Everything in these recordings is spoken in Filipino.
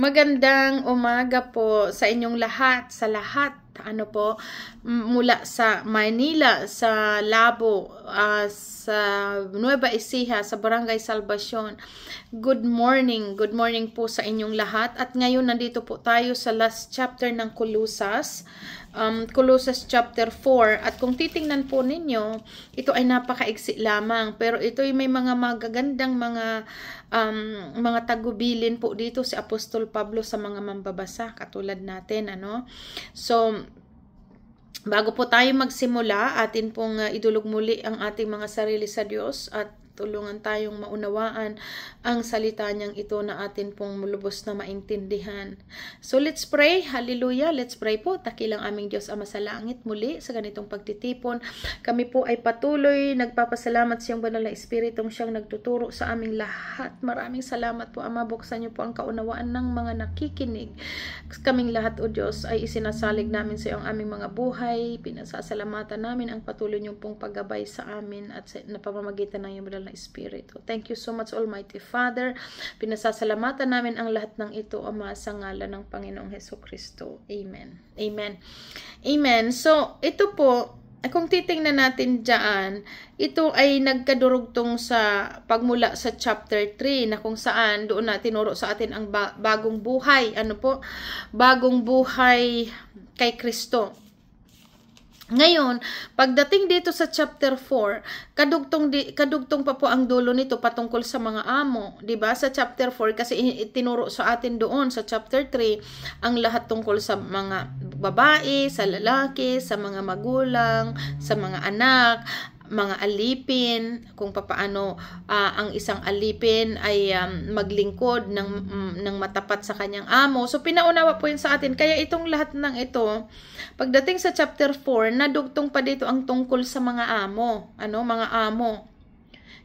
Magandang umaga po sa inyong lahat, sa lahat. Ano po, mula sa Manila, sa Labo, sa Nueva Ecija, sa Barangay Salvacion. Good morning po sa inyong lahat. At ngayon nandito po tayo sa last chapter ng Colossus. Colossus chapter 4. At kung titingnan po ninyo, ito ay napakaiksi lamang. Pero ito ay may mga magagandang mga tagubilin po dito si Apostol Pablo sa mga mambabasa katulad natin, ano. So bago po tayo magsimula, atin pong idulog muli ang ating mga sarili sa Diyos at tulungan tayong maunawaan ang salita niyang ito na atin pong lubos na maintindihan. So let's pray. Hallelujah. Let's pray po. Dakilang aming Diyos Ama sa langit, muli sa ganitong pagtitipon, kami po ay patuloy nagpapasalamat sa iyong banal na Espiritong siyang nagtuturo sa aming lahat. Maraming salamat po, Ama. Buksan niyo po ang kaunawaan ng mga nakikinig. Kaming lahat, O Diyos, ay isinasalig namin sa iyong aming mga buhay. Pinasasalamatan namin ang patuloy niyong pong paggabay sa amin at sa napamamagitan ng iyong banal na Espiritu. Thank you so much, Almighty Father. Pinasasalamatan namin ang lahat ng ito, Ama, sa ngalan ng Panginoong Hesukristo. Amen. Amen. Amen. So, ito po, kung titingnan natin dyan, ito ay nagkadurugtong sa pagmula sa chapter 3 na kung saan doon na tinuro sa atin ang bagong buhay. Ano po? Bagong buhay kay Kristo. Ngayon, pagdating dito sa chapter 4, kadugtong pa po ang dulo nito patungkol sa mga amo, 'di ba? Sa chapter 4 kasi itinuro sa atin doon sa chapter 3 ang lahat tungkol sa mga babae, sa lalaki, sa mga magulang, sa mga anak, mga alipin, kung papaano ang isang alipin ay maglingkod ng matapat sa kanyang amo. So pinaunawa po yun sa atin. Kaya itong lahat ng ito, pagdating sa chapter 4, nadugtong pa dito ang tungkol sa mga amo. Ano? Mga amo.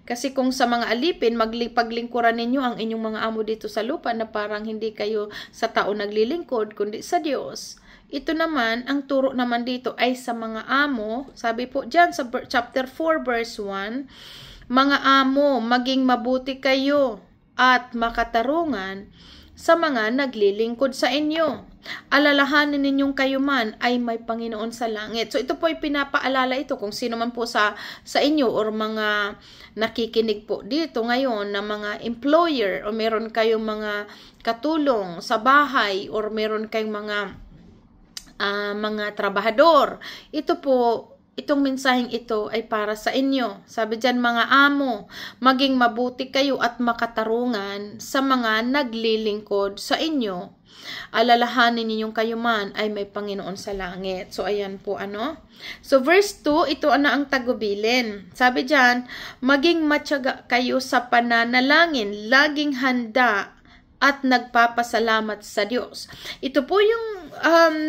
Kasi kung sa mga alipin, paglingkuran ninyo ang inyong mga amo dito sa lupa na parang hindi kayo sa tao naglilingkod, kundi sa Diyos. Ito naman, ang turo naman dito ay sa mga amo. Sabi po dyan sa chapter 4 verse 1, mga amo, maging mabuti kayo at makatarungan sa mga naglilingkod sa inyo. Alalahanin ninyong kayo man ay may Panginoon sa langit. So ito po ay pinapaalala ito kung sino man po sa inyo or mga nakikinig po dito ngayon na mga employer o meron kayong mga katulong sa bahay or meron kayong mga trabahador. Ito po, itong mensaheng ito ay para sa inyo. Sabi dyan, mga amo, maging mabuti kayo at makatarungan sa mga naglilingkod sa inyo. Alalahanin ninyong kayo man ay may Panginoon sa langit. So, ayan po, ano? So, verse 2, ito na ang tagubilin. Sabi dyan, maging matyaga kayo sa pananalangin, laging handa at nagpapasalamat sa Diyos. Ito po yung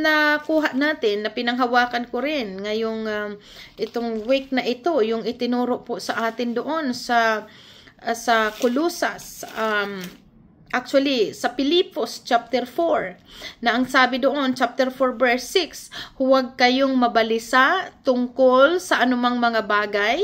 nakuha natin, na pinanghawakan ko rin ngayong itong week na ito, yung itinuro po sa atin doon sa Colossus. Actually, sa Pilipos chapter 4, na ang sabi doon, chapter 4 verse 6, huwag kayong mabalisa tungkol sa anumang mga bagay.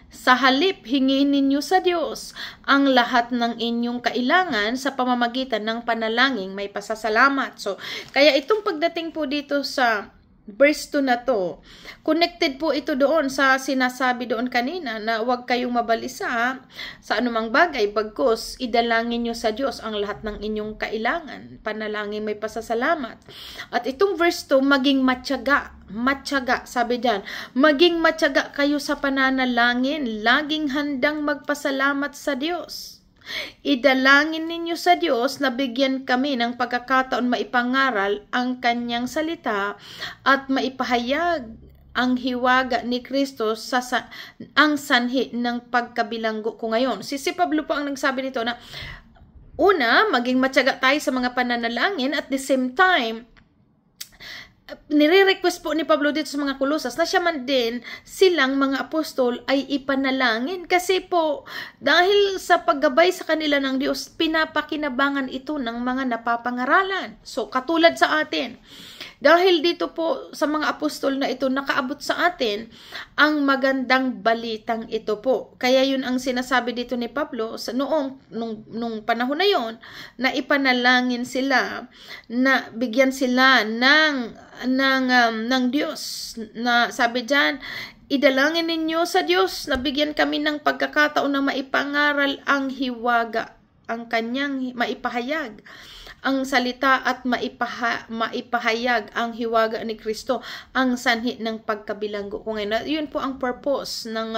Sa halip, hingin ninyo sa Diyos ang lahat ng inyong kailangan sa pamamagitan ng panalangin may pasasalamat. So, kaya itong pagdating po dito sa verse 2 na to, connected po ito doon sa sinasabi doon kanina na huwag kayong mabalisa sa anumang bagay, bagkus idalangin nyo sa Diyos ang lahat ng inyong kailangan, panalangin may pasasalamat. At itong verse 2, maging matyaga, sabi diyan, maging matyaga kayo sa pananalangin, laging handang magpasalamat sa Diyos. Idalangin ninyo sa Diyos na bigyan kami ng pagkakataon maipangaral ang kanyang salita at maipahayag ang hiwaga ni Kristo sa ang sanhi ng pagkabilanggo ko ngayon. Si Pablo po ang nagsabi nito na una, maging matyaga tayo sa mga pananalangin at the same time, nire-request po ni Pablo dito sa mga Kolosas na siya man din silang mga apostol ay ipanalangin. Kasi po, dahil sa paggabay sa kanila ng Diyos, pinapakinabangan ito ng mga napapangaralan. So, katulad sa atin, dahil dito po sa mga apostol na ito, nakaabot sa atin ang magandang balitang ito po. Kaya yun ang sinasabi dito ni Pablo sa nung panahon na yon, na ipanalangin sila, na bigyan sila ng Diyos. Na sabi diyan, idalangin ninyo sa Diyos na bigyan kami ng pagkakataon na maipangaral ang hiwaga, ang kanyang maipahayag ang salita at maipahayag ang hiwaga ni Kristo, ang sanhi ng pagkabilanggo ko ngayon. Yun po ang purpose ng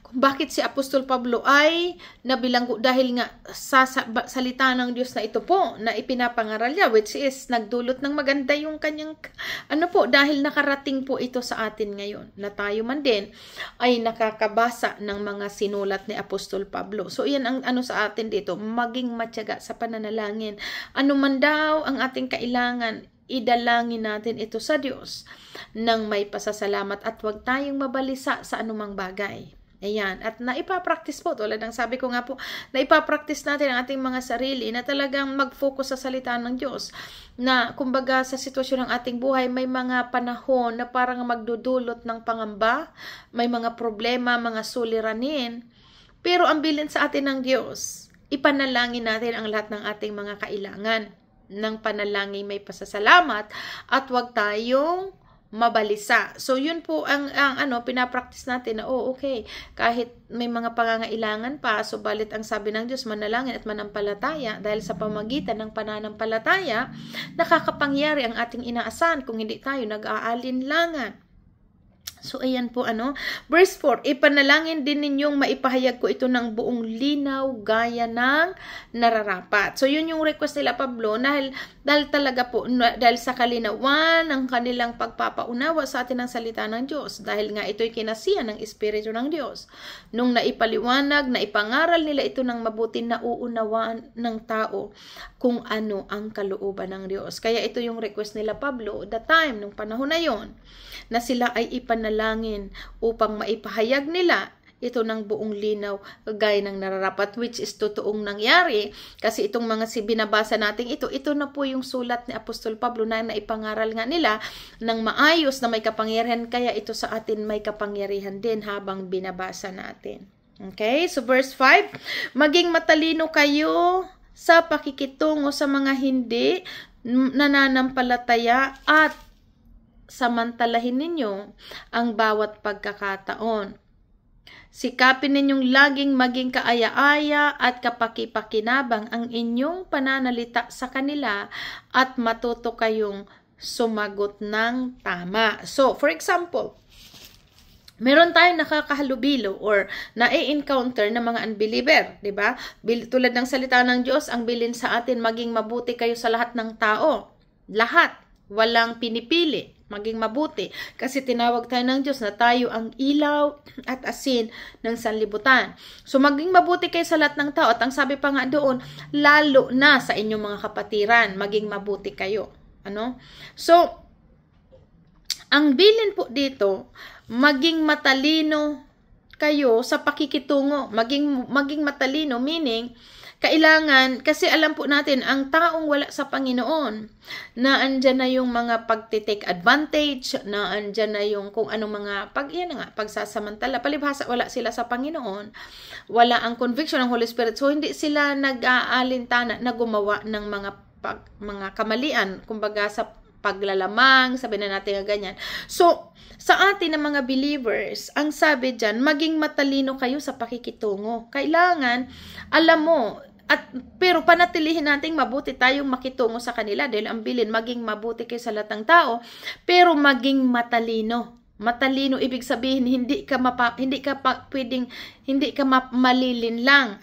kung bakit si Apostol Pablo ay nabilanggo, dahil nga sa salita ng Diyos na ito po na ipinapangaral niya, which is nagdulot ng maganda yung kanyang dahil nakarating po ito sa atin ngayon na tayo man din ay nakakabasa ng mga sinulat ni Apostol Pablo. So iyan ang sa atin dito, maging matyaga sa pananalangin. Ano man daw ang ating kailangan, idalangin natin ito sa Diyos nang may pasasalamat at huwag tayong mabalisa sa anumang bagay. Ayan, at naipapractice po, tulad ng sabi ko nga po, naipapractice natin ang ating mga sarili na talagang mag-focus sa salita ng Diyos. Na kumbaga sa sitwasyon ng ating buhay, may mga panahon na parang magdudulot ng pangamba, may mga problema, mga suliranin. Pero ang bilin sa atin ng Diyos, ipanalangin natin ang lahat ng ating mga kailangan ng panalangin may pasasalamat at huwag tayong mabalisa. So yun po ang pinapractice natin na okay, kahit may mga pangangailangan pa, subalit ang sabi ng Diyos, manalangin at manampalataya, dahil sa pamagitan ng pananampalataya nakakapangyari ang ating inaasahan kung hindi tayo nag-aalinlangan. So, ayan po Verse 4, ipanalangin din ninyong maipahayag ko ito ng buong linaw gaya ng nararapat. So, yun yung request nila Pablo, dahil talaga po, dahil sa kalinawan ng kanilang pagpapaunawa sa atin ng salita ng Diyos, dahil nga ito'y kinasiyan ng Espiritu ng Diyos. Nung naipaliwanag, naipangaral nila ito ng mabuti, na uunawaan ng tao kung ano ang kalooban ng Diyos. Kaya ito yung request nila Pablo, the time, nung panahon na yon, na sila ay ipanalangin upang maipahayag nila ito ng buong linaw gaya ng nararapat, which is totoong nangyari. Kasi itong mga binabasa natin ito na po yung sulat ni Apostol Pablo na naipangaral nga nila ng maayos na may kapangyarihan, kaya ito sa atin may kapangyarihan din habang binabasa natin. Okay, so verse 5, maging matalino kayo sa pakikitungo sa mga hindi nananampalataya at samantalahin ninyo ang bawat pagkakataon. Sikapin ninyong laging maging kaaya-aya at kapaki-pakinabang ang inyong pananalita sa kanila at matuto kayong sumagot ng tama. So, for example, meron tayong nakakahalubilo or na-encounter na mga unbeliever, di ba? Tulad ng salita ng Diyos, ang bilin sa atin, maging mabuti kayo sa lahat ng tao. Lahat. Walang pinipili. Maging mabuti. Kasi tinawag tayo ng Diyos na tayo ang ilaw at asin ng sanlibutan. So, maging mabuti kayo sa lahat ng tao. At ang sabi pa nga doon, lalo na sa inyong mga kapatiran, maging mabuti kayo. So, ang bilin po dito, maging matalino kayo sa pakikitungo. Maging matalino, meaning, kailangan, kasi alam po natin, ang taong wala sa Panginoon, na andyan na yung mga pagtitake advantage, na andyan na yung kung anong mga, pagsasamantala, palibhasa, wala sila sa Panginoon, wala ang conviction ng Holy Spirit, so hindi sila nag-aalintana na gumawa ng mga kamalian, kumbaga sa paglalamang, sabi na natin ganyan. So, sa atin ng mga believers, ang sabi dyan, maging matalino kayo sa pakikitungo. Kailangan, alam mo, pero panatilihin nating mabuti tayong makitungo sa kanila dahil ang bilin, maging mabuti kayo sa lahat ng tao, pero maging matalino. Matalino, ibig sabihin, hindi ka malilin lang.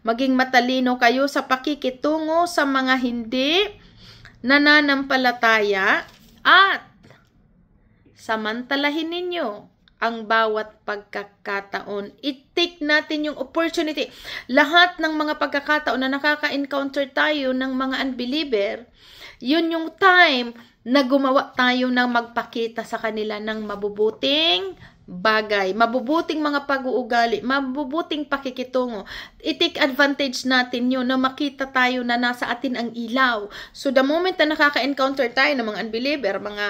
Maging matalino kayo sa pakikitungo sa mga hindi nananampalataya at samantalahin ninyo ang bawat pagkakataon. I-take natin yung opportunity. Lahat ng mga pagkakataon na nakaka-encounter tayo ng mga unbeliever, Yun yung time na gumawa tayo ng magpakita sa kanila ng mabubuting bagay, mabubuting mga pag-uugali, mabubuting pakikitungo. I-take advantage natin yun na makita tayo na nasa atin ang ilaw. So the moment na nakaka-encounter tayo ng mga unbeliever, mga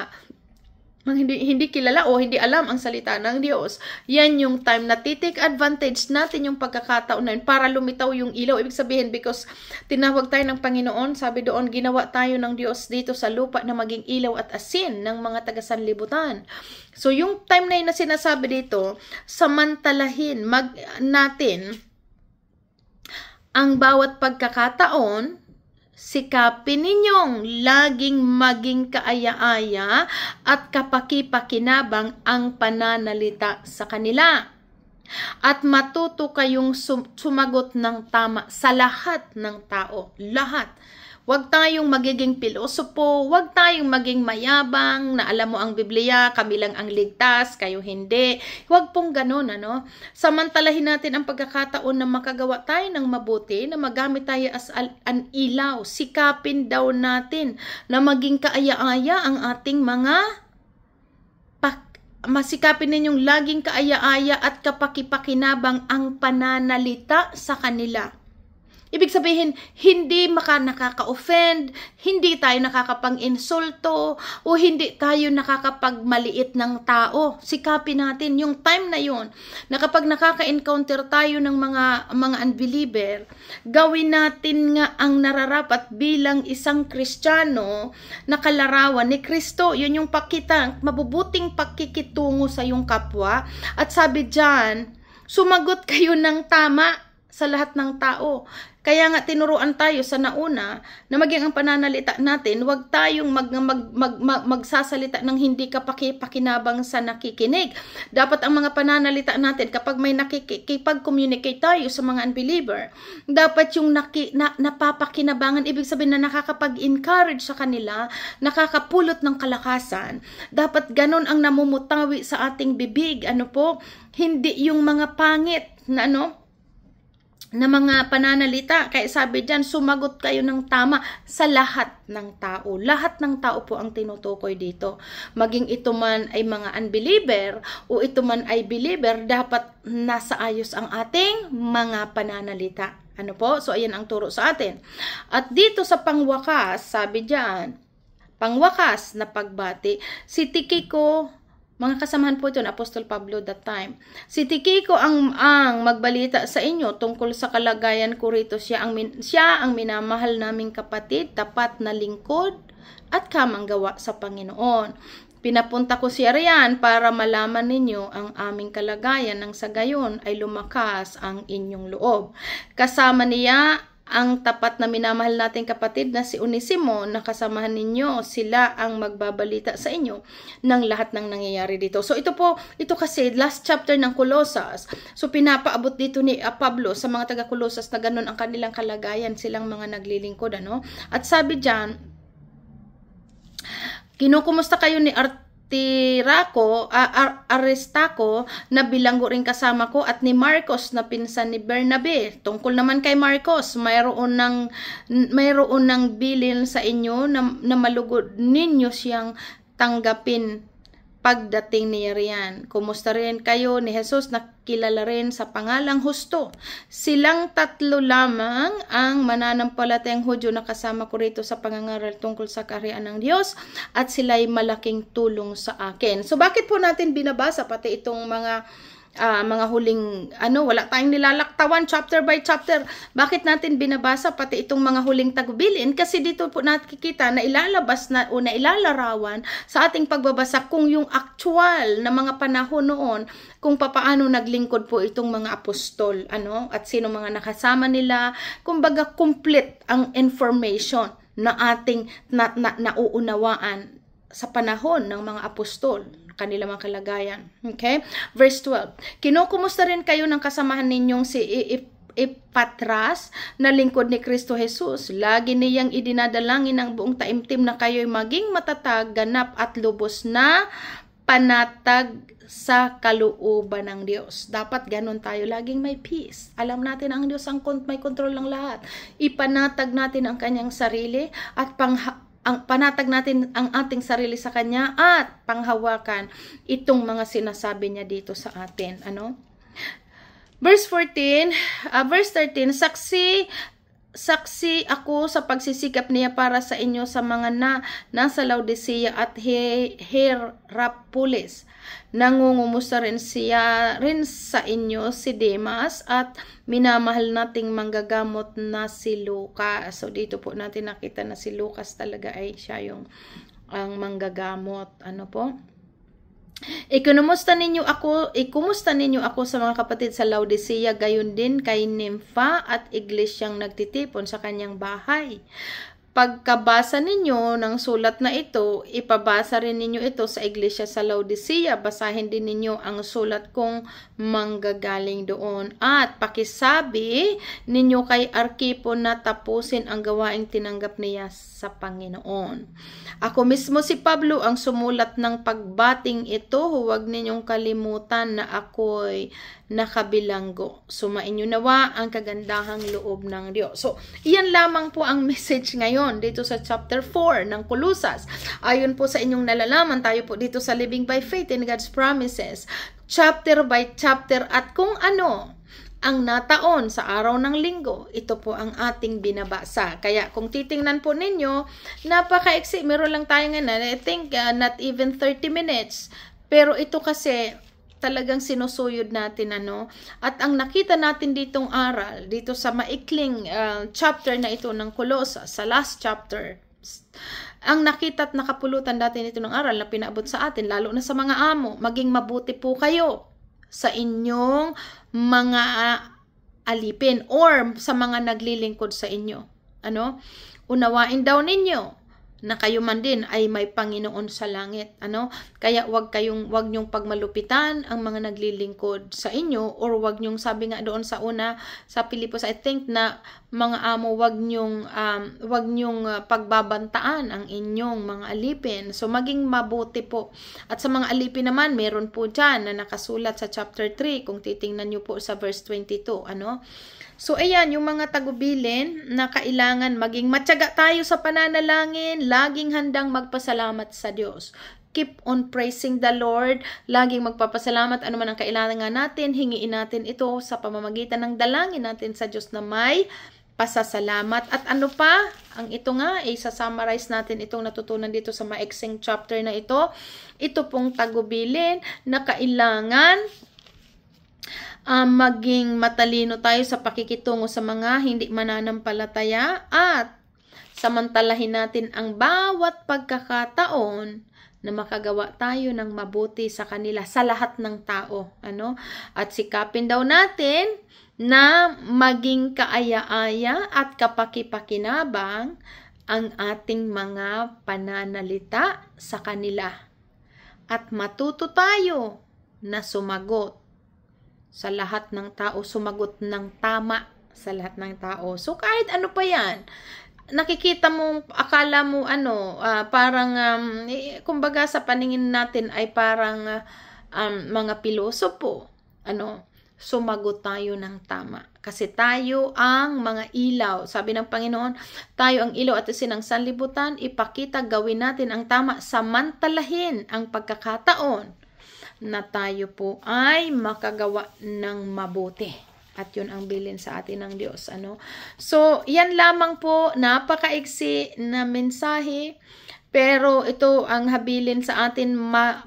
hindi kilala o hindi alam ang salita ng Diyos, yan yung time na titake advantage natin yung pagkakataon na yun para lumitaw yung ilaw. Ibig sabihin, because tinawag tayo ng Panginoon, sabi doon, ginawa tayo ng Diyos dito sa lupa na maging ilaw at asin ng mga taga-sanlibutan. So yung time na yun na sinasabi dito, samantalahin natin ang bawat pagkakataon, sikapin ninyong laging maging kaaya-aya at kapaki-pakinabang ang pananalita sa kanila. At matuto kayong sumagot ng tama sa lahat ng tao. Lahat. Huwag tayong magiging pilosopo, huwag tayong maging mayabang na alam mo ang Biblia, kami lang ang ligtas, kayo hindi. Huwag pong ganun, ano? Samantalahin natin ang pagkakataon na makagawa tayo ng mabuti, na magamit tayo as an ilaw. Sikapin daw natin na maging kaaya-aya ang ating mga masikapin ninyong laging kaaya-aya at kapakipakinabang ang pananalita sa kanila. Ibig sabihin, hindi nakaka-offend, hindi tayo nakakapang-insulto, o hindi tayo nakakapagmaliit ng tao. Sikapin natin yung time na yun, na kapag nakaka-encounter tayo ng mga unbeliever, gawin natin nga ang nararapat bilang isang Kristiyano na kalarawan ni Kristo. Yun yung mabubuting pakikitungo sa yung kapwa. At sabi dyan, sumagot kayo ng tama sa lahat ng tao. Kaya nga tinuruan tayo sa nauna na maging ang pananalita natin, huwag tayong magsasalita ng hindi kapakipakinabang sa nakikinig. Dapat ang mga pananalita natin, kapag may nakikipag-communicate tayo sa mga unbeliever, dapat yung napapakinabangan, ibig sabihin na nakakapag-encourage sa kanila, nakakapulot ng kalakasan. Dapat ganon ang namumutawi sa ating bibig. Hindi yung mga pangit na na mga pananalita. Kaya sabi dyan, sumagot kayo ng tama sa lahat ng tao. Lahat ng tao po ang tinutukoy dito. Maging ito man ay mga unbeliever o ito man ay believer, dapat nasa ayos ang ating mga pananalita. So ayan ang turo sa atin. At dito sa pangwakas, sabi dyan, pangwakas na pagbati, si Tikiko, mga kasamahan po ito ng Apostol Pablo that time. Si Tikiko ang magbalita sa inyo tungkol sa kalagayan ko rito. Siya ang minamahal naming kapatid, tapat na lingkod at kamanggawa sa Panginoon. Pinapunta ko siya riyan para malaman ninyo ang aming kalagayan, nang sa gayon ay lumakas ang inyong loob. Kasama niya ang tapat na minamahal nating kapatid na si Onesimo, na kasamahan ninyo. Sila ang magbabalita sa inyo ng lahat ng nangyayari dito. So ito kasi last chapter ng Colossus. So pinapaabot dito ni Pablo sa mga taga-Colossus na ganun ang kanilang kalagayan, silang mga naglilingkod. At sabi diyan, kinukumusta kayo ni Aristarco na bilanggo rin kasama ko, at ni Marcos na pinsan ni Bernabe. Tungkol naman kay Marcos, mayroon ng bilin sa inyo na malugod ninyo siyang tanggapin pagdating niya riyan. Kumusta rin kayo ni Jesus na kilala rin sa pangalang Husto. Silang tatlo lamang ang mananampalatayang Hudyo na kasama ko rito sa pangangaral tungkol sa kaharian ng Diyos, at sila'y malaking tulong sa akin. So bakit po natin binabasa pati itong mga huling wala tayong nilalaktawan chapter by chapter? Bakit natin binabasa pati itong mga huling tagubilin? Kasi dito po nakikita na ilalabas na o na ilalarawan sa ating pagbabasa kung yung actual na mga panahon noon, kung papaano naglingkod po itong mga apostol, at sino mga nakasama nila. Kumbaga complete ang information na ating nauunawaan sa panahon ng mga apostol, kanila mga kalagayan. Okay? Verse 12. Kinukumusta rin kayo ng kasamahan ninyong si Epapras na lingkod ni Kristo Jesus. Lagi niyang idinadalangin ng buong taimtim na kayo'y maging matatag, ganap at lubos na panatag sa kalooban ng Diyos. Dapat ganun tayo, laging may peace. Alam natin ang Diyos ang may kontrol ng lahat. Ipanatag natin ang kanyang sarili at panatag natin ang ating sarili sa Kanya at panghawakan itong mga sinasabi niya dito sa atin. Ano? Verse 13, verse 13, saksi ako sa pagsisikap niya para sa inyo sa mga nasa Laodicea at Hierapolis. Nangungumusta rin siya rin sa inyo si Demas at minamahal nating manggagamot na si Lucas. So dito po natin nakita na si Lucas talaga ay siya yung ang manggagamot. Ano po? Ikumusta ninyo ako sa mga kapatid sa Laodicea, gayon din kay Nympha at iglesyang nagtitipon sa kanyang bahay. Pagkabasa ninyo ng sulat na ito, ipabasa rin ninyo ito sa iglesia sa Laodicea. Basahin din ninyo ang sulat kong manggagaling doon. At pakisabi ninyo kay Arkipo na tapusin ang gawaing tinanggap niya sa Panginoon. Ako mismo si Pablo ang sumulat ng pagbating ito. Huwag ninyong kalimutan na ako'y nakabilanggo. Sumainyo nawa ang kagandahang loob ng Diyos. So, iyan lamang po ang message ngayon dito sa chapter 4 ng Colossus. Ayon po sa inyong nalalaman, tayo po dito sa Living by Faith in God's Promises, chapter by chapter, at kung ano ang nataon sa araw ng linggo, ito po ang ating binabasa. Kaya kung titingnan po ninyo, napaka-eksi, meron lang tayo ngayon, I think not even 30 minutes, pero ito kasi talagang sinusuyod natin, ano, at ang nakita natin ditong aral dito sa maikling chapter na ito ng Colossus, sa last chapter, ang nakita at nakapulutan natin ito ng aral na pinaabot sa atin, lalo na sa mga amo, maging mabuti po kayo sa inyong mga alipin or sa mga naglilingkod sa inyo. Ano? Unawain daw ninyo na kayo man din ay may Panginoon sa langit. Ano? Kaya wag nyong pagmalupitan ang mga naglilingkod sa inyo, or wag nyong, sabi nga doon sa una sa Pilipos, I think, na mga amo, wag nyong pagbabantaan ang inyong mga alipin. So maging mabuti po. At sa mga alipin naman, meron po dyan na nakasulat sa chapter 3 kung titingnan nyo po sa verse 22. Ano? So, ayan, yung mga tagubilin na kailangan maging matyaga tayo sa pananalangin, laging handang magpasalamat sa Diyos. Keep on praising the Lord, laging magpapasalamat, ano man ang kailangan natin, hingiin natin ito sa pamamagitan ng dalangin natin sa Diyos na may pasasalamat. At ano pa, ang ito nga, isa-summarize natin itong natutunan dito sa maiksing chapter na ito. Ito pong tagubilin na kailangan maging matalino tayo sa pakikitungo sa mga hindi mananampalataya at samantalahin natin ang bawat pagkakataon na makagawa tayo ng mabuti sa kanila, sa lahat ng tao. Ano? At sikapin daw natin na maging kaaya-aya at kapakipakinabang ang ating mga pananalita sa kanila. At matuto tayo na sumagot sa lahat ng tao, sumagot ng tama sa lahat ng tao. So, kahit ano pa yan, nakikita mo, akala mo, parang, kumbaga sa paningin natin ay parang mga pilosopo, sumagot tayo ng tama. Kasi tayo ang mga ilaw. Sabi ng Panginoon, tayo ang ilaw at isin ng sanlibutan, ipakita, gawin natin ang tama, samantalahin ang pagkakataon na tayo po ay makagawa ng mabuti. At yun ang bilin sa atin ng Diyos. Ano? So, yan lamang po, napakaiksi na mensahe. Pero ito ang habilin sa atin,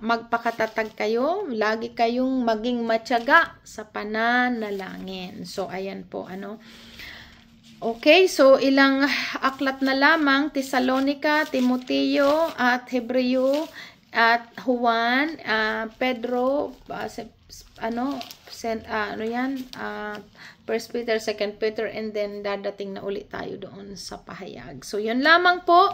magpakatatag kayo. Lagi kayong maging matyaga sa pananalangin. So, ayan po. Okay, so ilang aklat na lamang, Tesalonica, Timoteo, at Hebreo, at Juan, Pedro, First Peter, Second Peter, and then dadating na ulit tayo doon sa pahayag. So, yun lamang po.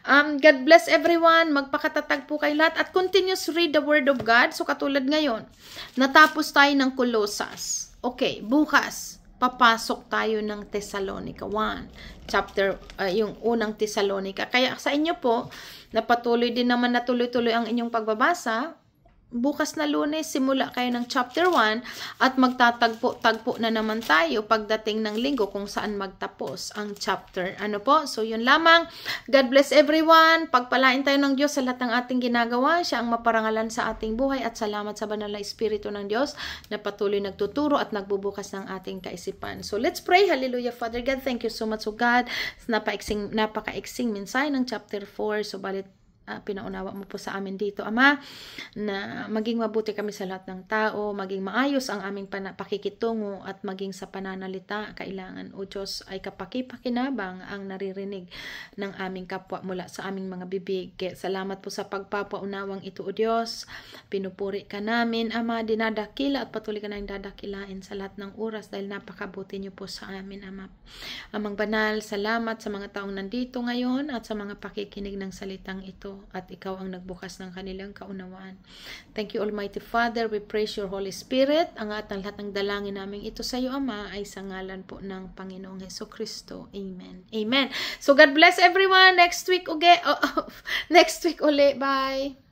God bless everyone. Magpakatatag po kayo lahat. At continuous read the Word of God. So, katulad ngayon, natapos tayo ng Colossus. Okay, bukas, papasok tayo ng Thessalonica 1. Chapter, yung unang Thessalonica. Kaya sa inyo po, na patuloy din naman na tuloy-tuloy ang inyong pagbabasa, bukas na Lunes, simula kayo ng chapter 1 at magtatagpo-tagpo na naman tayo pagdating ng linggo kung saan magtapos ang chapter. Ano po? So, yun lamang. God bless everyone. Pagpalain tayo ng Diyos sa lahat ng ating ginagawa. Siya ang maparangalan sa ating buhay at salamat sa banal na Espiritu ng Diyos na patuloy nagtuturo at nagbubukas ng ating kaisipan. So, let's pray. Hallelujah, Father God. Thank you so much, God. Napaka-iksing mensahe ng chapter 4. So, balit pinaunawa mo po sa amin dito, Ama, na maging mabuti kami sa lahat ng tao, maging maayos ang aming pakikitungo at maging sa pananalita. Kailangan, O Diyos, ay kapakipakinabang ang naririnig ng aming kapwa mula sa aming mga bibig. Salamat po sa pagpapaunawang ito, O Diyos. Pinupuri ka namin, Ama, dinadakila at patuloy ka na dadakilain sa lahat ng oras dahil napakabuti niyo po sa amin, Ama. Amang banal, salamat sa mga taong nandito ngayon at sa mga pakikinig ng salitang ito. At ikaw ang nagbukas ng kanilang kaunawaan. Thank you, Almighty Father. We praise your Holy Spirit. Ang lahat ng dalangin namin ito sa iyo, Ama, ay sa ngalan po ng Panginoong Hesukristo. Amen. Amen. So, God bless everyone. Next week uli. Bye.